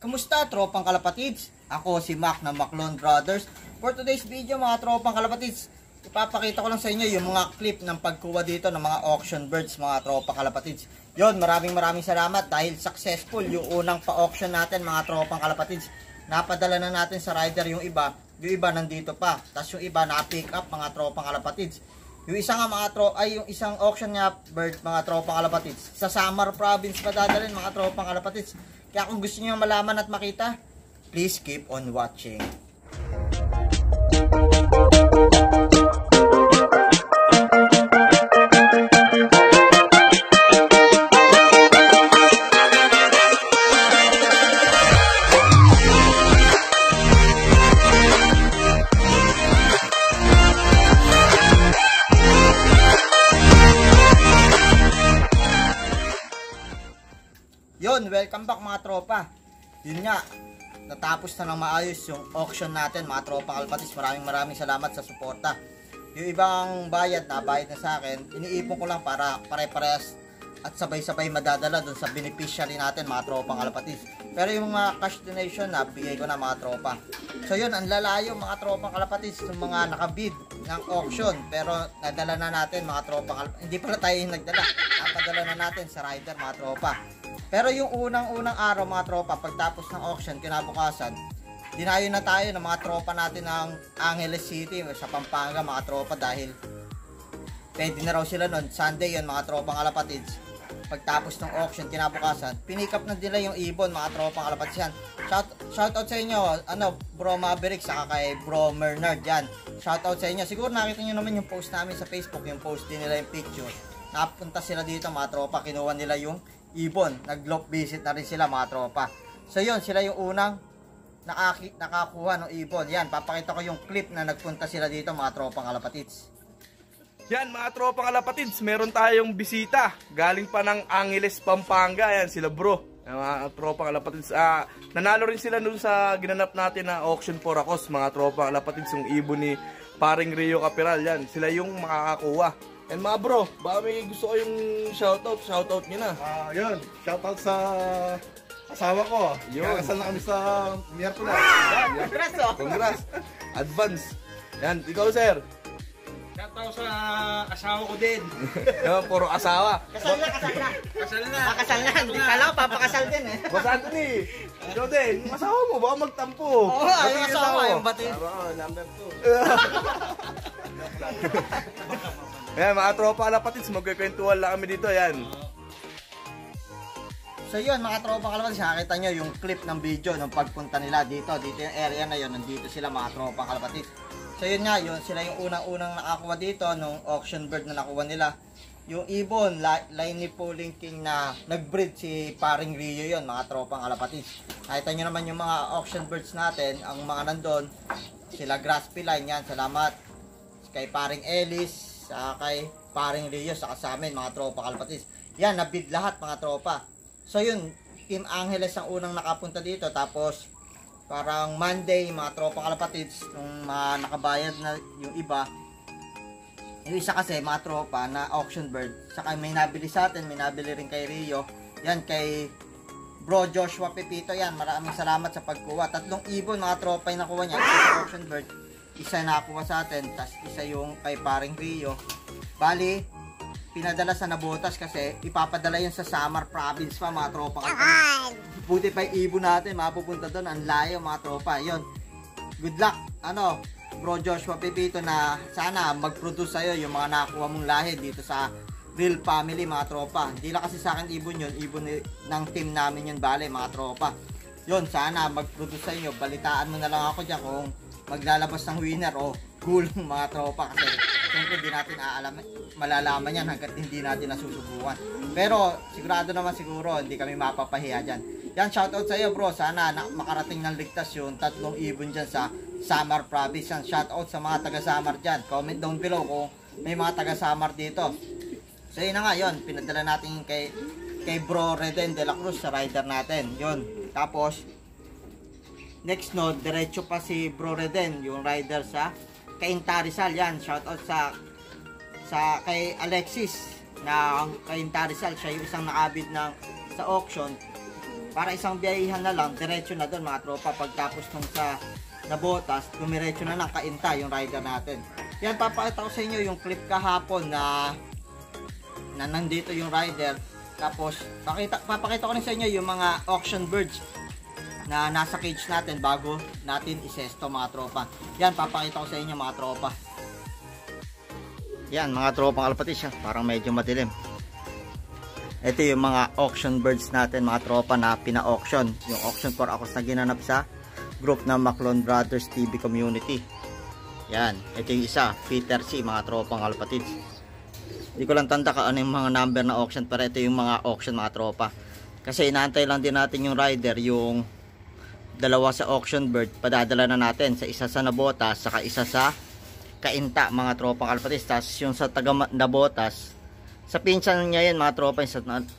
Kamusta tropang kalapatids? Ako si Mac ng Maclon Brothers. For today's video mga tropang kalapatids, ipapakita ko lang sa inyo yung mga clip ng pagkuha dito ng mga auction birds mga tropang kalapatids. Yon, maraming salamat dahil successful yung unang pa-auction natin mga tropang kalapatids. Napadala na natin sa rider yung iba nandito pa. Tapos yung iba na-pick up mga tropang kalapatids. Yung isa nga yung isang auction nga bird mga tropang kalapatids sa Samar Province pa dadalhin mga tropang kalapatids. Kaya kung gusto niyo malaman at makita, please keep on watching. Yun, welcome back mga tropa. Yun nga, natapos na ng maayos yung auction natin mga tropa kalapatids. Maraming salamat sa suporta. Yung ibang bayad na sa akin, iniipon ko lang para pare-parehas at sabay-sabay madadala dun sa beneficiary natin mga tropa kalapatids. Pero yung mga cash donation na bigay ko na mga tropa. So yun, ang lalayo mga tropa kalapatids yung mga nakabid ng auction. Pero nadala na natin mga tropa kalapatids. Hindi pala tayo yung nagdala. Napadala na natin sa rider mga tropa. Pero yung unang araw mga tropa, pagtapos ng auction, kinabukasan, dinayo na tayo ng mga tropa natin ng Angeles City sa Pampanga mga tropa dahil pwede na raw sila nun. Sunday yun mga tropang kalapatids. Pagtapos ng auction, kinabukasan, pinikap na nila yung ibon mga tropang kalapatids yan. Shoutout sa inyo, Bro Maverick, saka kay Bro Mernard yan. Shoutout sa inyo. Siguro nakita nyo naman yung post namin sa Facebook, yung post din nila yung picture. Napunta sila dito mga tropa, kinuha nila yung ibon, nag-lock visit na rin sila mga tropa. So yun, sila yung unang nakakuha ng ibon. Yan, papakita ko yung clip na nagpunta sila dito mga tropang kalapatids. Yan mga tropang kalapatids, meron tayong bisita galing pa ng Angeles, Pampanga. Yan sila bro, mga tropang kalapatids. Nanalo rin sila dun sa ginanap natin na auction for Akos mga tropang kalapatids, yung ibon ni paring Rio Capiral. Yan, sila yung makakakuha. And mga bro, baka may gusto ko yung shoutout nyo na. Yun, shoutout sa asawa ko. Yun. Kasal na kami sa Miyerkules. Congrats Congrats. Advance. Yan, ikaw sir. Shoutout sa asawa ko din. Puro asawa. Kasal na. Hindi kala ko papakasal din eh. Boss Anthony, ikaw din. Yung asawa mo, baka magtampo. Oo, yung asawa, yung batin. Number 2. Ayan, mga tropa kalapatids, magkikwentuhan lang kami dito, yan. So yun, mga tropa kalapatids, nakakita nyo yung clip ng video ng pagpunta nila dito yung area na yun, nandito sila mga tropa kalapatids. So yun nga, sila yung unang nakakuha dito nung auction bird na nakuha nila. Yung ibon, line ni Pulling King na nag-breed si paring Rio yun, mga tropang kalapatids. Nakita nyo naman yung mga auction birds natin, ang mga nandun, sila Grass Line yan, salamat. Kay paring Ellis, kay paring Rio, saka sa amin mga tropa kalapatids. Yan, nabid lahat mga tropa. So yun, Team Angeles ang unang nakapunta dito. Tapos parang Monday mga tropa kalapatids, nung mga nakabayad na yung iba, yung isa kasi mga tropa na auction bird, saka may nabili sa atin, may nabili rin kay Rio. Yan, kay Bro Joshua Pepito, yan, maraming salamat sa pagkuha. 3 ibon mga tropa yung nakuha niya. Isa auction bird, isa nakakuha sa atin, tas isa yung kay paring Rio. Bali, pinadala sa Nabotas kasi ipapadala yun sa Samar Province pa mga tropa. Buti pa yung ibon natin, mapupunta doon, ang layo mga tropa. Yun, good luck, Bro Joshua Pepito, na sana mag-produce sa'yo yung mga nakuha mong lahi dito sa Real Family mga tropa. Hindi lang kasi sa akin ibon yun, ibon ng team namin yun, bale mga tropa. Yun, sana mag-produce sa inyo. Balitaan mo na lang ako dyan kung maglalabas ng winner o gulong mga tropa, kasi siyempre hindi natin malalaman yan hanggat hindi natin nasusubukan. Pero sigurado naman siguro hindi kami mapapahiya dyan. Yan, shoutout sa iyo bro, sana makarating ng ligtas yung 3 ibon dyan sa Samar Province. Yan, shoutout sa mga taga Samar dyan. Comment down below kung may mga taga Samar dito. So yun na nga, yun, pinadala natin kay Bro Reden de la Cruz sa rider natin. Yun, tapos next node, diretso pa si Bro Reden, yung rider sa Cainta Rizal. Yan, shoutout sa kay Alexis na Cainta Rizal. Siya yung isang nakabid sa auction. para isang biyahihan na lang, diretso na doon mga tropa. Pagtapos nung sa Nabotas, dumiretso na ng Cainta yung rider natin. Yan, papakita ko sa inyo yung clip kahapon na nandito yung rider. Tapos papakita ko rin sa inyo yung mga auction birds na nasa cage natin bago natin isesto mga tropa. Yan, papakita ko sa inyo mga tropa. Yan mga tropang kalapatids, parang medyo madilim. Ito yung mga auction birds natin mga tropa na pina-auction. Yung auction for Akos na ginanap sa group ng Maclon Brothers TV Community. Yan, ito yung isa, Peter C, mga tropang kalapatids. Hindi ko lang tanda ka ano yung mga number na auction, pero ito yung mga auction mga tropa. Kasi inaantay lang din natin yung rider, yung dalawa sa auction bird, padadala na natin sa isa sa Nabotas, saka isa sa Cainta mga tropang kalapatids. Tapos yung sa taga Nabotas, sa pinsan niya yan mga tropa,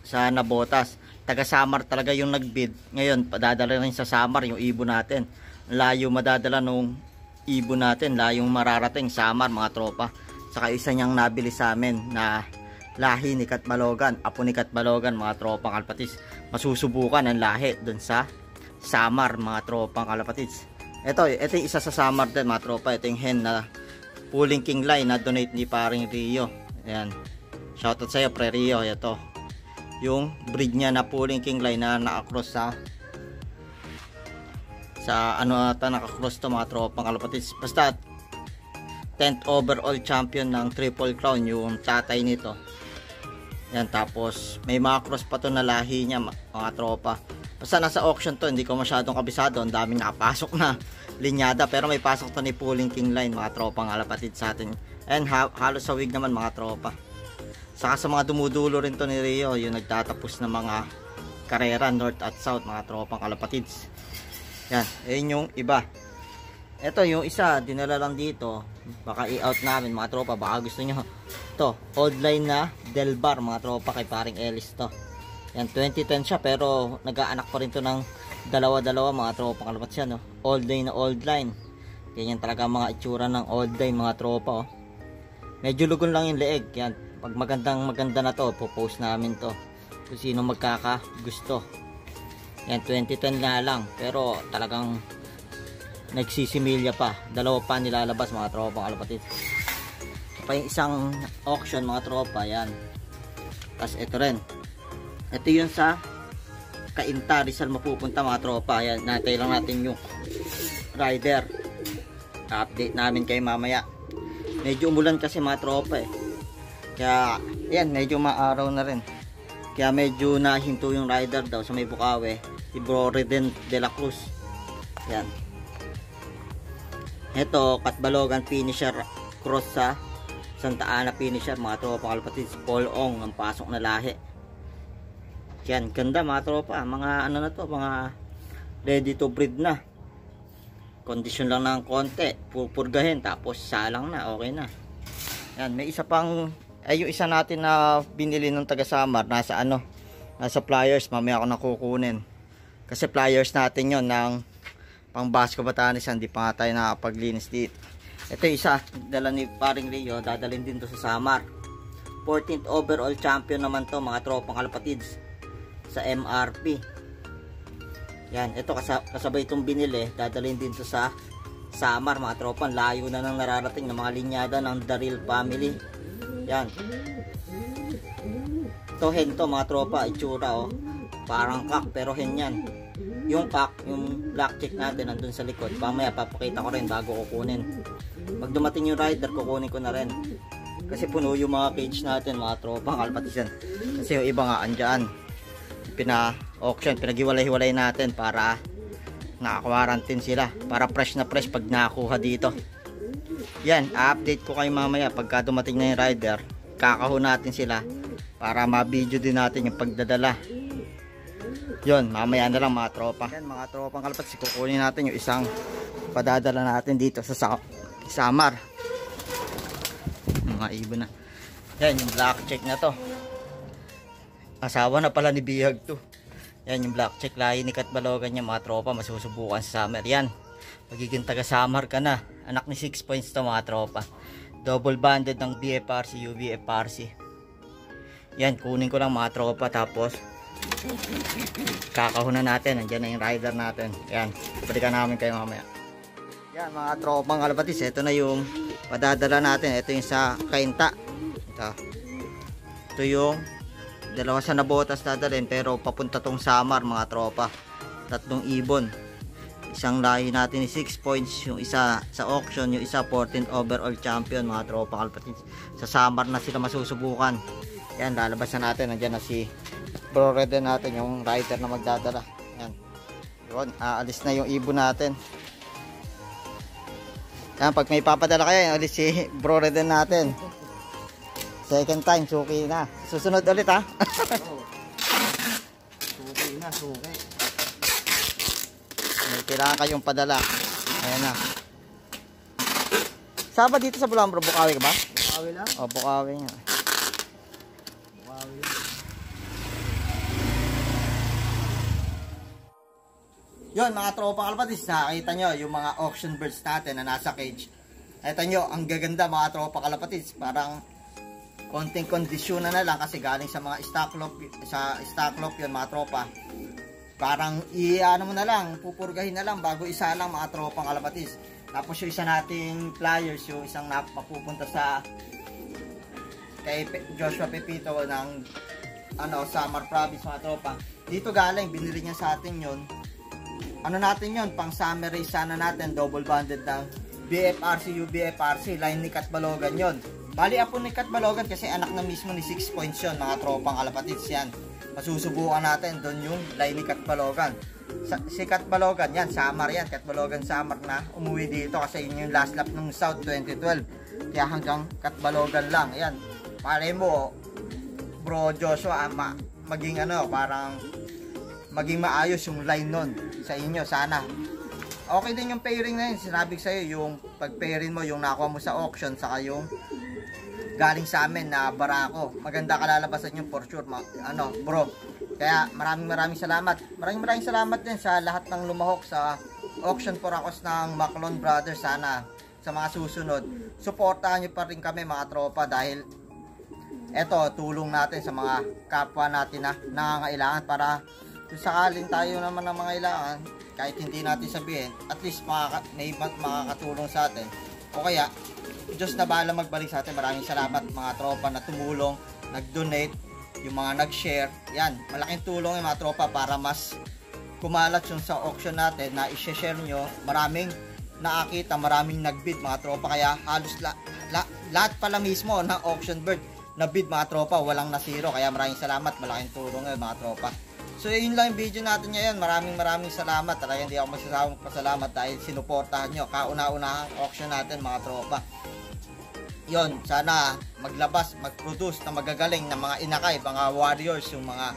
sa Nabotas, taga Samar talaga yung nagbid. Ngayon padadala rin sa Samar yung ibon natin. Layo madadala nung ibon natin, layong mararating Samar mga tropa. Saka isa niyang nabili sa amin na lahi ni Katbalogan, apo ni Katbalogan mga tropang kalapatids. Masusubukan ang lahi dun sa Samar mga tropang kalapatids. Ito yung isa sa Samar din mga tropa. Ito yung hen na Pulling King Line na donate ni paring Rio. Ayan, shoutout sa'yo pre Rio. Ito yung breed niya na Pulling King Line na naka-cross sa ano ata naka-cross to mga tropang kalapatids. Basta 10th overall champion ng Triple Crown yung tatay nito. Yan, tapos may mga cross pa to na lahi niya mga tropa. Basta nasa auction to, hindi ko masyadong kabisado. Ang daming nakapasok na linyada, pero may pasok to ni Pulling King Line mga tropang kalapatids sa atin. And halos sa wig naman mga tropa. Saka sa mga dumudulo rin to ni Rio, yung nagtatapos ng mga karera north at south mga tropang kalapatids. Yan, ayun yung iba. Ito yung isa, dinala lang dito. Baka i-out namin mga tropa, baka gusto nyo. Ito, old line na Delbar mga tropa, kay paring Ellis to. Yan, 2010 siya, pero nag-aanak pa rin to ng dalawa-dalawa mga tropang kalapatids yan. Old line na old line. Ganyan talaga mga itsura ng old line mga tropa. Medyo lugon lang yung leeg. Yan, pag maganda na to, popost namin to kung sino magkakagusto. Yan, 2010 na lang, pero talagang nagsisimilya pa. Dalawa pa nilalabas mga tropang kalapatids. Pa yung isang auction mga tropa. Yan, tapos ito rin, ito yun sa Cainta, Rizal mapupunta mga tropa. Yan, natay lang natin yung rider. Update namin kayo mamaya. Medyo umulan kasi mga tropa kaya yan, medyo maaraw na rin. Kaya medyo nahinto yung rider daw sa may Bukawe, si Bro Reden de la Cruz. Yan, ito Katbalogan finisher cross sa Santa Ana finisher mga tropa kalapatids. Paul Ong ang pasok na lahi. Yan, ganda mga tropa. Mga ano na to, mga ready to breed na. Condition lang ng konti, pupurgahin, tapos salang na, okay na. Yan, may isa pang, ay yung isa natin na binili ng taga Samar, nasa ano, nasa pliers, mamaya ako nakukunin. Kasi pliers natin yon ng pang Basco Batanes, hindi pa nga tayo nakapaglinis dito. Ito yung isa, dala ni paring Rio, dadalhin din to sa Samar. 14th overall champion naman to mga tropang kalapatids sa MRP. Yan, ito kasabay itong binili, dadalhin din to sa Samar mga tropa. Layo na nang nararating ng mga linyada ng Daril family. Yan, ito hen to mga tropa, itsura parang kak, pero hen yan. Yung kak, yung black check natin nandun sa likod. Mamaya papakita ko rin bago kukunin. Pag dumating yung rider, kukunin ko na rin. Kasi puno yung mga cage natin mga tropa kalapatids yan. Kasi yung iba nga andyan, pina-auction, pinag-iwalay-hiwalay natin para naka-quarantine sila, para fresh na fresh pag nakuha dito. Yan, update ko kayo mamaya pagka dumating na yung rider. Kakahon natin sila para ma-video din natin yung pagdadala. Yun, mamaya na lang mga tropa. Yan mga tropang kalapatids, kukunin natin yung isang padadala natin dito sa Samar. Mga ibon na. Yan, yung black check na to, asawa na pala ni Bihag to. Yan yung black check, lahi ni Katbalogan niya mga tropa, masusubukan sa Samar. Yan, magiging taga Samar ka na. Anak ni 6 points to mga tropa. Double banded ng BFRC, UVFRC. Yan, kunin ko lang mga tropa, tapos Kakahunan natin. Nandiyan na yung rider natin. Yan. Balikan namin kayo mamaya. Yan mga tropang kalabatis. Ito na yung padadala natin. Ito yung sa Kainta. Ito yung dalawa sa Nabotas dadalhin. Pero papunta tong Samar mga tropa. 3 ibon. Isang lahi natin ni 6 points, yung isa sa auction, yung isa 14th overall champion mga tropa kalapatids. Sa Samar na sila masusubukan. Yan, lalabas na natin. Nandiyan na si Bro Red natin, yung rider na magdadala. Yan. Yun, aalis na yung ibon natin. Yan, pag may papadala kayo, alis si Bro Red natin. Second time, suki na. Susunod ulit ha. Suki na, suki. May kailangan kayong padala. Ayan na. Saan ba dito sa Bulan Bro? Bukawi ka ba? Bukawi lang. O, Bukawi nga. Bukawi. Yun mga tropang kalabatis, nakakita nyo yung mga auction birds natin na nasa cage. Ito nyo, ang gaganda mga tropang kalabatis. Parang konting kondisyon na lang kasi galing sa mga stock lot yun mga tropa. Parang ano mo na lang, pupurgahin na lang bago isa lang mga tropang kalabatis. Tapos yung isa nating flyers, yung isang mapupunta sa kay Joshua Pepito ng Samar Province mga tropa. Dito galing, binili niya sa atin yun. Ano natin yun, pang summer race sana natin, double banded ng BFRC, UBFRC, line ni Kat Balogan yun. Bali apo ni Kat Balogan kasi anak na mismo ni 6 points yun mga tropang kalapatids yan. Masusubukan natin doon yung line ni Kat Balogan. Si Kat Balogan yan, Samar yan, Kat Balogan Samar na umuwi dito kasi yun yung last lap ng South 2012. Kaya hanggang Kat Balogan lang, yan. Pare mo, Bro Joshua, maging parang maging maayos yung line nun sa inyo sana. Okay din yung pairing na yun. Sinabi ko sa'yo, yung pag-pairing mo, yung nakuha mo sa auction, saka yung galing sa amin na barako. Maganda kalalabasan yung for sure, bro. Kaya maraming salamat. Maraming salamat din sa lahat ng lumahok sa auction for akos ng Maclon Brothers. Sana sa mga susunod, suportahan nyo pa rin kami mga tropa dahil eto, tulong natin sa mga kapwa natin na nangangailangan para kung sakaling tayo naman ng mga kailangan, kahit hindi natin sabihin, at least may makakatulong sa atin. O kaya, Diyos na bahala magbalik sa atin. Maraming salamat mga tropa na tumulong, nag-donate, yung mga nag-share. Yan, malaking tulong yung mga tropa para mas kumalat yung sa auction natin na i-share nyo. Maraming nakakita, maraming nag-bid mga tropa. Kaya halos lahat pala mismo ng auction bird na bid mga tropa, walang nasiro. Kaya maraming salamat, malaking tulong yun mga tropa. So yun lang yung video natin ngayon. Maraming salamat. Talaga hindi ako magsasawang pasalamat dahil sinuportahan nyo. Kauna-una ang auction natin mga tropa. Yun, sana maglabas, mag-produce na magagaling na mga inakay, mga warriors, yung mga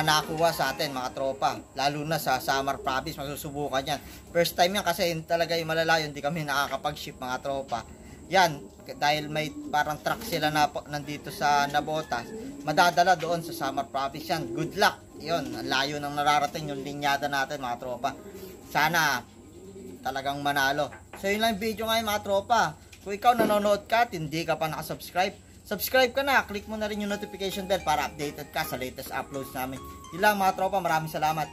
nakuha sa atin mga tropa. Lalo na sa Samar Province, magsusubukan yan. First time yan kasi talaga yung malalayo, hindi kami nakakapag-ship mga tropa. Yan, dahil may parang truck sila na nandito sa Nabotas, madadala doon sa Samar Province yan. Good luck. Yun, layo nang nararating yung linyada natin mga tropa. Sana talagang manalo. So yun lang yung video ngayon mga tropa. Kung ikaw nanonood ka at hindi ka pa nakasubscribe, subscribe ka na. Click mo na rin yung notification bell para updated ka sa latest uploads namin. Yun lang mga tropa, maraming salamat.